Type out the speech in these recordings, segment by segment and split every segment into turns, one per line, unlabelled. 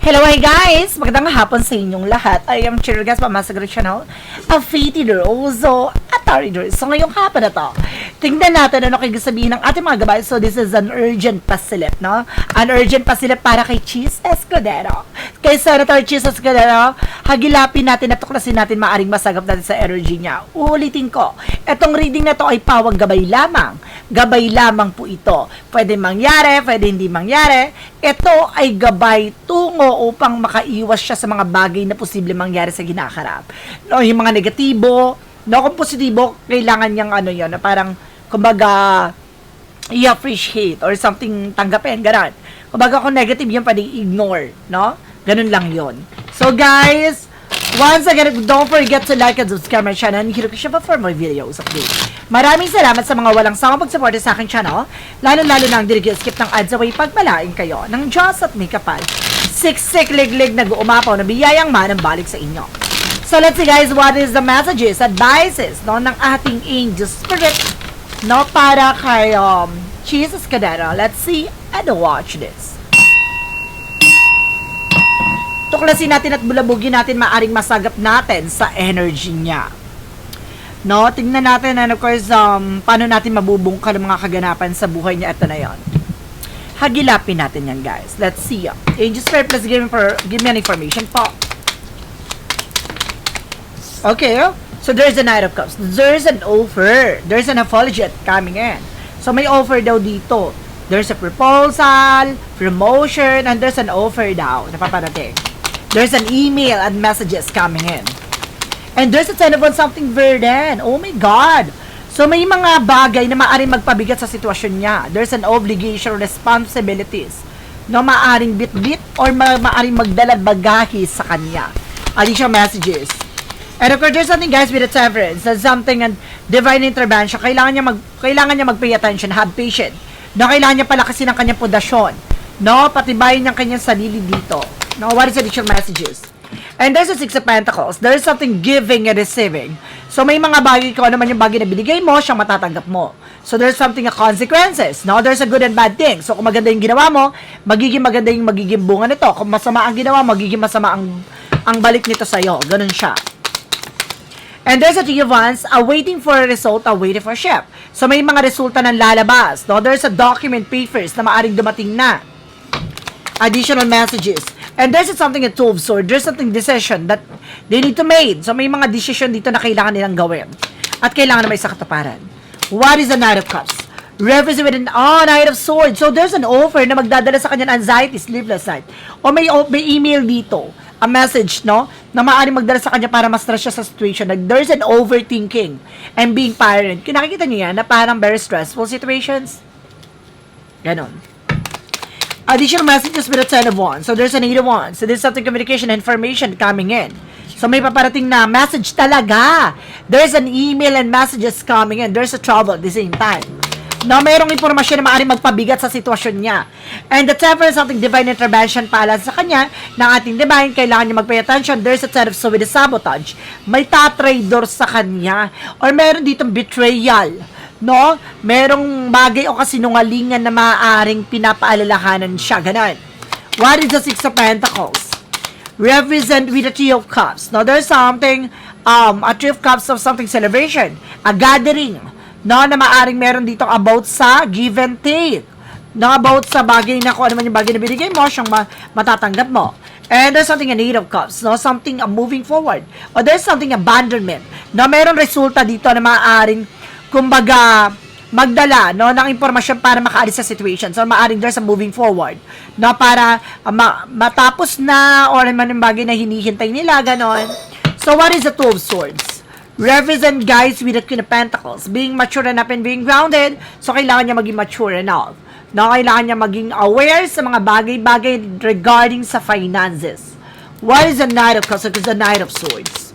Hello, hi guys! Magandang hapon sa inyong lahat. I am Chirgas Pamasagra Channel, a Faith Roso at Taridor. So ngayong hapon na to, tingnan natin ano kayo sabihin ng ating mga gabay. So this is an urgent pasilip, no? An urgent pasilip para kay Cheese Escudero. Kay Senator Cheese Escudero, hagilapin natin at tuklasin natin maaring masagap natin sa energy niya. Uulitin ko, etong reading na to ay pawang gabay lamang. Gabay lamang po ito. Pwede mangyari, pwede hindi mangyari. Ito ay gabay tungo upang makaiwas siya sa mga bagay na posible mangyari sa ginakarap. No, yung mga negatibo, no, kung positibo, kailangan niyang ano yun, na parang, kumbaga, i-appreciate or something tanggapin, gano'n. Kumbaga, kung negative yun, pwede ignore, no? Ganun lang yun. So, guys, once again, don't forget to like and subscribe my channel and hit the bell for more videos update. Maraming salamat sa mga walang sawang pagsuporta sa aking channel, lalo-lalo na ang skip ng ads away pagmalain kayo ng Diyos at may kapal. Siksik liglig nag-uumapaw na biyayang manang balik sa inyo. So let's see guys, what is the messages, advices, no, ng ating angel spirit, no, para kay Cheese Escudero. Let's see and watch this. Tuklasin natin at bulabugin natin maaring masagap natin sa energy niya. No, tingnan natin and of course, paano natin mabubungkal ang mga kaganapan sa buhay niya. Ito na yon. Hagilapin natin yan, guys. Let's see. Angel Spirit, please give me an information po. Okay, so there's a Knight of Cups. There's an offer. There's an apology coming in. So may offer daw dito. There's a proposal, promotion, and there's an offer daw na paparating. There's an email and messages coming in. And there's a sign of something burden. Oh my God! So may mga bagay na maaaring magpabigat sa sitwasyon niya. There's an obligation, responsibilities na maaaring bit-bit or maaaring magdalad bagahe sa kanya. Additional messages. And of course, there's something guys with a severance. There's something and divine intervention. Kailangan niya mag-pay attention, have patience. No, kailangan niya palakasin ang kanyang pundasyon. No, patibayin niya ang kanyang sarili dito. No, what is additional messages? And there's a Six of Pentacles. There's something giving and receiving. So, may mga bagay, kung ano man yung bagay na binigay mo, siyang matatanggap mo. So, there's something a consequences. No? There's a good and bad thing. So, kung maganda yung ginawa mo, magiging maganda yung magiging bunga nito. Kung masama ang ginawa, magiging masama ang balik nito sa'yo. Ganun siya. And there's a Three of Wands, awaiting for a result, awaiting for a ship. So, may mga resulta ng lalabas. No? There's a document, papers na maaring dumating na. Additional messages. And there's something at 12 sword. There's something decision that they need to make. So may mga decision dito na kailangan nilang gawin. At kailangan na may sa katuparan. What is the Knight of Cups? Represent with an Knight of Swords. So there's an offer na magdadala sa kanyang anxiety, sleepless night. O may email dito. A message, no? Na maaaring magdala sa kanya para ma-stress siya sa situation. Like there's an overthinking and being paranoid. Nakikita niyo yan na parang very stressful situations. Ganon. Additional messages with a Ten of Wands. So, there's an Eight of Wands. So, there's something communication information coming in. So, may paparating na message talaga. There's an email and messages coming in. There's a trouble at the same time. No, mayroong impormasyon na maaaring magpabigat sa sitwasyon niya. And the Temperance, something divine intervention pala sa kanya, ng ating divine, kailangan niya mag-pay attention. There's a Ten of Swords with a sabotage. May tatraidor sa kanya. Or meron ditong betrayal. No? Merong bagay o kasinungalingan na maaaring pinapaalalahanan siya. Ganon. What is the Six of Pentacles? Represent with a Three of Cups. No? There's something, a Three of Cups of something celebration. A gathering. No? Na maaaring meron dito about sa give and take. No? About sa bagay na kung ano man yung bagay na binigay mo, siyang matatanggap mo. And there's something an Eight of Cups. No? Something moving forward. Or there's something abandonment. No? Merong resulta dito na maaaring kumbaga, magdala, no, ng impormasyon para makaalis sa situation. So, maaring there's a moving forward, no, para matapos na or man yung bagay na hinihintay nila, ganon. So, what is the Two of Swords? Represent guys with the Queen of Pentacles, being mature enough and being grounded. So, kailangan niya maging mature enough. No, kailangan niya maging aware sa mga bagay-bagay regarding sa finances. What is the Knight of Cups? It's the Knight of Swords.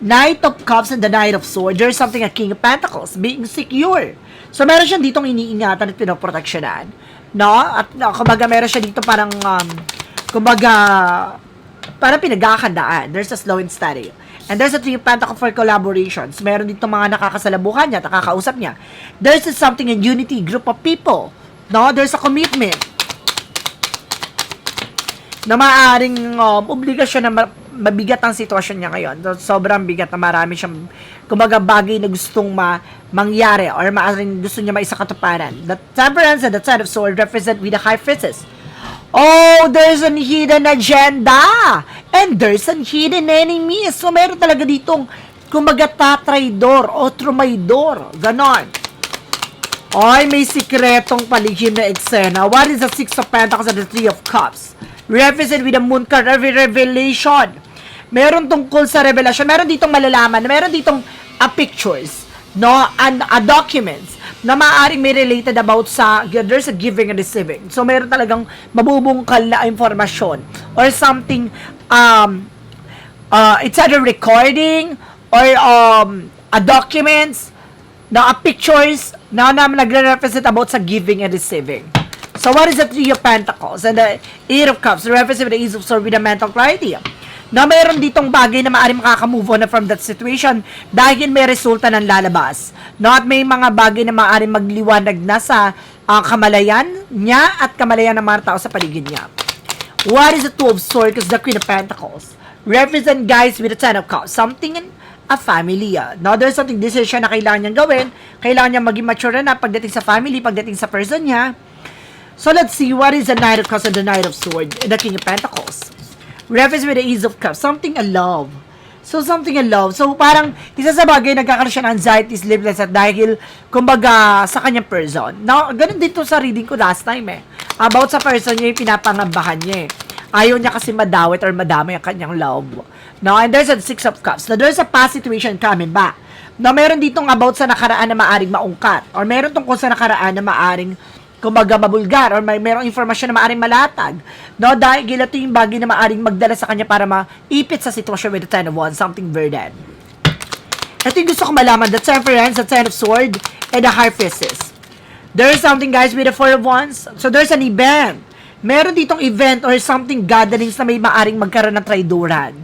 Knight of Cups and the Knight of Swords. There's something a King of Pentacles, being secure. So, meron siya ditong iniingatan at pinoproteksyonan. No? At kumbaga, meron siya dito parang, kumbaga, parang pinagkakandaan. There's a slow and steady. And there's a Three of Pentacles for collaborations. Meron dito mga nakakasalabuhan niya, nakakausap niya. There's something in unity, group of people. No? There's a commitment. na maaaring obligasyon na mabigat ang sitwasyon niya ngayon. So, sobrang bigat na marami siyang kumbaga bagay na gustong mangyari or maaaring gusto niya maisakatuparan. The Temperance and the Ten of Swords represent with the High Priestess. Oh, there's an hidden agenda! And there's an hidden enemy. So, meron talaga ditong kumbaga tatraidor o trumaidor. Ganon. Ay, may sikretong palihim na eksena. What is the Six of Pentacles and the Three of Cups? Represent with the Moon card, every revelation. Meron tungkol sa revelation. Meron ditong malalaman. Meron ditong pictures, no? And documents na maaaring may related about sa there's a giving and receiving. So, meron talagang mabubungkal na informasyon or something, it's either recording or a documents na pictures na nagre-represent about sa giving and receiving. So, what is the Three of Pentacles and the Eight of Cups? Represent with the Ace of Swords with the mental clarity. Na mayroon ditong bagay na maaaring makaka-move on na from that situation dahil may resulta ng lalabas. No? At may mga bagay na maaaring magliwanag na sa kamalayan niya at kamalayan ng mga tao sa paligid niya. What is the Two of Swords? Because the Queen of Pentacles represent guys with the Ten of Cups. Something in a family. No? There's something decision na kailangan niyang gawin. Kailangan niya maging mature na pagdating sa family, pagdating sa person niya. So, let's see. What is the Knight of Cups and the Knight of Swords and the King of Pentacles? Reference with the Ace of Cups. Something in love. So, something in love. So, parang, isa sa bagay, nagkakaroon siya ng anxiety, sleepless, at dahil, kumbaga, sa kanyang person. Now, ganun dito sa reading ko last time About sa person niya, yung pinapangambahan niya Ayaw niya kasi madawit or madami ang kanyang love. Now, and there's a Six of Cups. Now, there's a past situation coming back. Now, meron ditong about sa nakaraan na maaring maungkat. Or meron tungkol sa nakaraan na maaring kumbaga mabulgar or mayroong informasyon na maaring malatag. No, dahil ito yung bagay na maaring magdala sa kanya para maipit sa sitwasyon with the Ten of Wands, something verdant. Ito yung gusto ko malaman, the Temperance, the Ten of Swords, and the High Priestess. There is something, guys, with the Four of Wands. So, there's an event. Meron ditong event or something gatherings na may maaring magkaroon ng traidoran.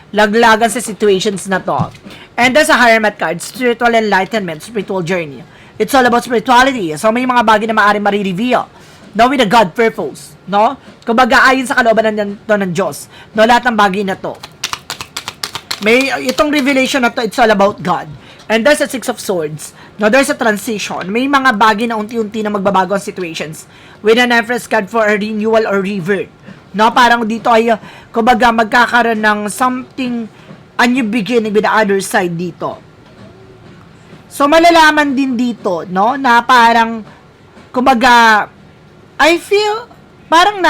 Laglagan sa situations na to. And there's a Hermit card, spiritual enlightenment, spiritual journey. It's all about spirituality. So, may mga bagay na maaaring marireveal. No, with a God purpose. No? Kumbaga, ayon sa kalooban ng Diyos. No, lahat ng bagay na to. May, itong revelation na to, it's all about God. And there's a Six of Swords. No, there's a transition. May mga bagay na unti-unti na magbabago ang situations. With an Empress card for a renewal or revert. No, parang dito ay, kumbaga, magkakaroon ng something, a new beginning with the other side dito. So, malalaman din dito, no, na parang, kumbaga, I feel, parang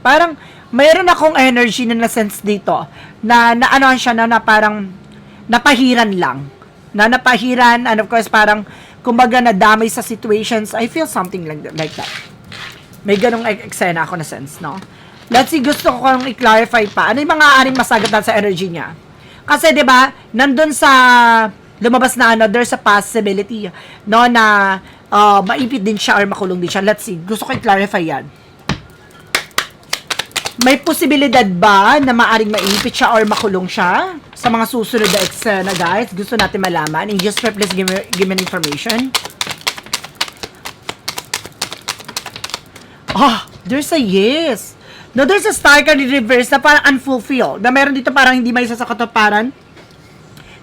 parang, mayroon akong energy na na-sense dito, na ano siya, na parang, napahiran lang. Na napahiran, and of course, parang, kumbaga, nadamay sa situations, I feel something like that. May ganong eksena ako na sense, no? Let's see, gusto ko kong i-clarify pa. Ano yung mga aring masagatan sa energy niya? Kasi, di ba, nandun sa, lumabas na there's a possibility, no, na maipit din siya or makulong din siya. Let's see. Gusto ko i-clarify yan. May posibilidad ba na maaring maipit siya or makulong siya sa mga susunod na eksena, guys? Gusto natin malaman. And just please give me information. There's a yes. No, there's a star card in reverse na parang unfulfilled. Na meron dito parang hindi may sasakatuparan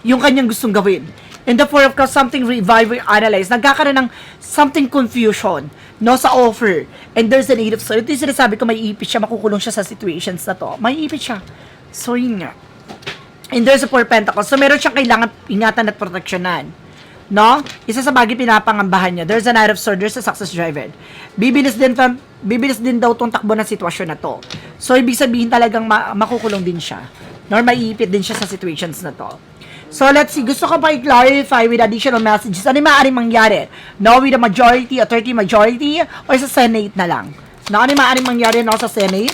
yung kanyang gustong gawin. In the Four of Cups, something revive or analyze. Nagkakaroon ng something confusion, no, sa offer. And there's an Eight of Swords. Ito yung sinasabi ko, may ipit siya, makukulong siya sa situations na to. May ipit siya. So, yun nga. And there's a Four of Pentacles. So, meron siyang kailangan ingatan at proteksyonan. No? Isa sa bagay pinapangambahan niya. There's a Knight of Swords. There's a Success Driven. Bibilis din daw itong takbo ng sitwasyon na to. So, ibig sabihin talagang makukulong din siya. Nor maiipit din siya sa situations na to. So, let's see. Gusto ko pa i-clarify with additional messages. Ano yung maaaring mangyari? No, with a majority, a 30 majority, or sa Senate na lang? No, ano yung maaaring mangyari, no, sa Senate?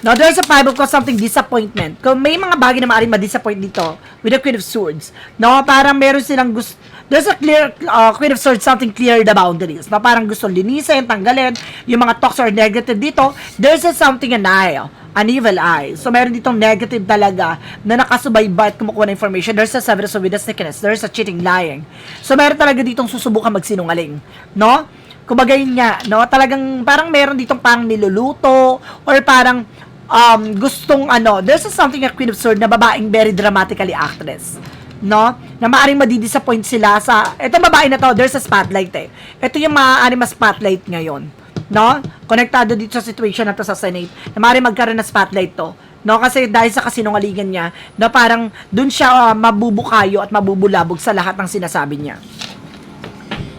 No, there's a Five of Cups, something disappointment. Kung may mga bagay na maaaring ma-disappoint dito, with the Queen of Swords, no, parang meron silang gusto, there's a clear, Queen of Swords, something clear the boundaries. No, parang gusto linisin, tanggalin, yung mga talks or negative dito, there's a something an evil eye. So, meron ditong negative talaga na nakasubaybay at kumukuha ng information. There's a Severus with a sickness. There's a cheating, lying. So, meron talaga ditong susubukan magsinungaling. No? kumbaga yun nga, no? Talagang parang meron ditong parang niluluto or parang gustong there's something a Queen of Swords na babaeng very dramatically actress, no? Na maaaring madidisappoint sila sa etong babae na to, there's a spotlight eh. Ito yung maaaring mas spotlight ngayon, no? Konektado dito sa situation na to sa Senate, na maaaring magkaroon ng spotlight to. No, kasi dahil sa kasinungalingan niya, na parang dun siya mabubukayo at mabubulabog sa lahat ng sinasabi niya.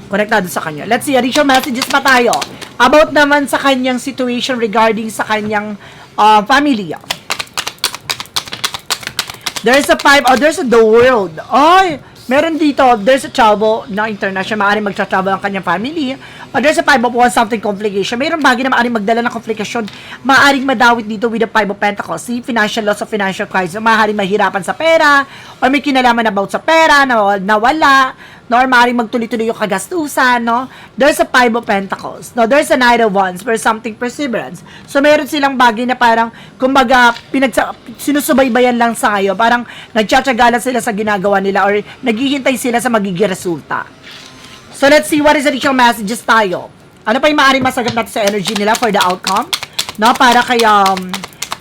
Konektado sa kanya. Let's see, additional messages pa tayo. About naman sa kanyang situation regarding sa kanyang family. There's a there's the world. Ay, meron dito, there's a travel na international, maaaring magtra-travel ang kanyang family. There's a 5 of Wands, something complication. Mayroong bagay na maaaring magdala ng complication. Maaaring madawit dito with the 5 of Pentacles. See, financial loss of financial crisis. Maaaring mahirapan sa pera, or may kinalaman about sa pera, nawala, no, or maaaring magtuloy-tuloy yung kagastusan, no? There's a 5 of Pentacles. No, there's a Knight of Wands for something perseverance. So, meron silang bagay na parang, kumbaga, sinusubaybayan lang sa ngayon. Parang, nagtsatsaga sila sa ginagawa nila or naghihintay sila sa magiging resulta. So, let's see what is the additional messages tayo. Ano pa yung maaaring masagap natin sa energy nila for the outcome? No, para kay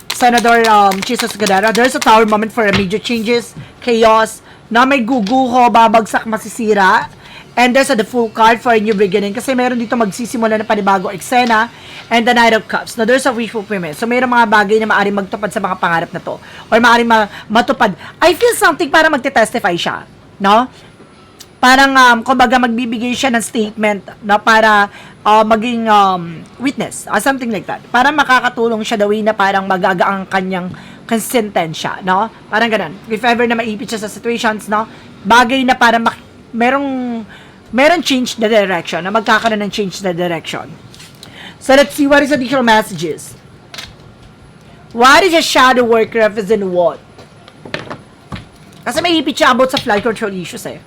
Senator Jesus Gadara. There's a tower moment for major changes, chaos, na may guguho, babagsak, masisira. And there's the full card for a new beginning. Kasi meron dito magsisimula na panibagong eksena. And the Knight of Cups. Now, there's a wish fulfillment. So, meron mga bagay na maaaring magtupad sa mga pangarap na to. Or maaaring matupad. I feel something para magte-testify siya. No? Parang, kumbaga, magbibigay siya ng statement na para maging witness. Something like that. Para makakatulong siya the way na parang magaga ang kanyang sentensya, no? Parang ganun. If ever na maipit siya sa situations, no? Bagay na para meron change the direction, na magkakaroon ng change the direction. So, let's see what is additional messages. What is a shadow work represent what? Kasi maipit siya about sa flight control issues eh.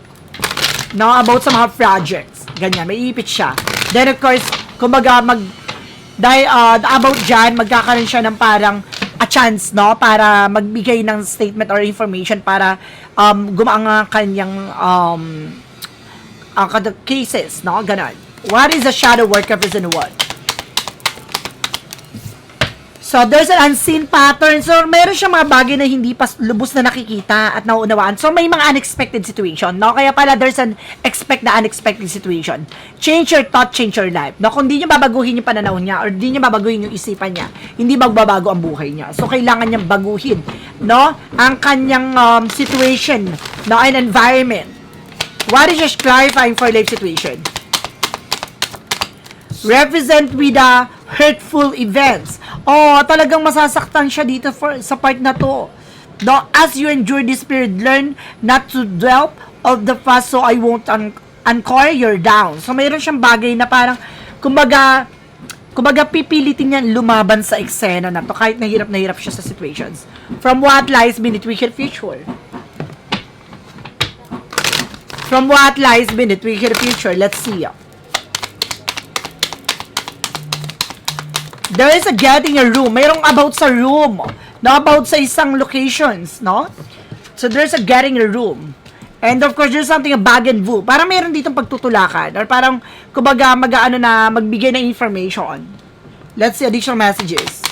No, about sa mga projects. Ganyan, may ipit siya. Then, of course, kumbaga, about dyan, magkakaroon siya ng parang a chance, no? Para magbigay ng statement or information para gumaang ang kanyang cases, no? Ganon. What is a shadow work represent what? So, there's an unseen pattern. So, meron siyang mga bagay na hindi pa lubos na nakikita at nauunawaan. So, may mga unexpected situation, no? Kaya pala, there's an unexpected situation. Change your thought, change your life. No? Kung di niya babaguhin yung pananaw niya or di niya babaguhin yung isipan niya, hindi magbabago ang buhay niya. So, kailangan niyang baguhin, no? Ang kanyang situation, no? And environment. What is just clarifying for life situation? Represent with the hurtful events. Oh, talagang masasaktan siya dito sa part na to. No, as you endure this period, learn not to dwell of the past so I won't anchor your down. So, mayroon siyang bagay na parang, kumbaga pipilitin niya lumaban sa eksena na to kahit nahirap siya sa situations. From what lies beneath wicked future. From what lies beneath wicked future. Let's see. There is a getting a room. Mayroong about sa room. No, about sa isang locations, no? So, there's a getting a room. And of course, there's something a bag and voo. Parang meron ditong pagtutulakan. Or parang, kumbaga, magbigay ng information. Let's see additional messages.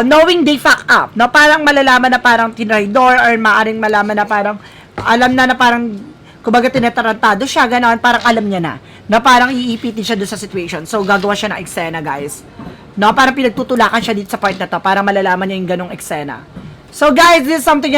Knowing they fuck up. No, parang malalaman na parang tinraidor or maaring malaman na parang, alam na parang, kumbaga tinatarantado siya, gano'n, parang alam niya na parang iipitin siya doon sa situation. So, gagawa siya ng eksena, guys. No, parang pinagtutulakan siya dito sa part na to para malalaman niya yung ganong eksena. So, guys, this is something,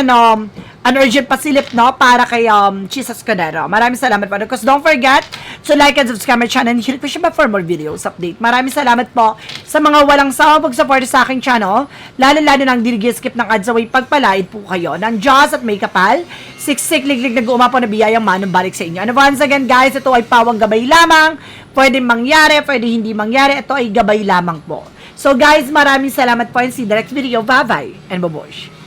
an urgent pasilip, no, para kay Jesus Cordero. Maraming salamat po. Because don't forget to like and subscribe my channel and hit push ba for more videos update. Maraming salamat po sa mga walang sawa pag-support sa aking channel. Lalo-lalo nang skip ng ads away, pagpalaid po kayo ng Diyos at may kapal. Siksik, liglig, nag-uumapo na biyayang manong balik sa inyo. And once again, guys, ito ay pawang gabay lamang. Pwede mangyari, pwede hindi mangyari. Ito ay gabay lamang po. So, guys, maraming salamat po and see you next video. Bye-bye and babush.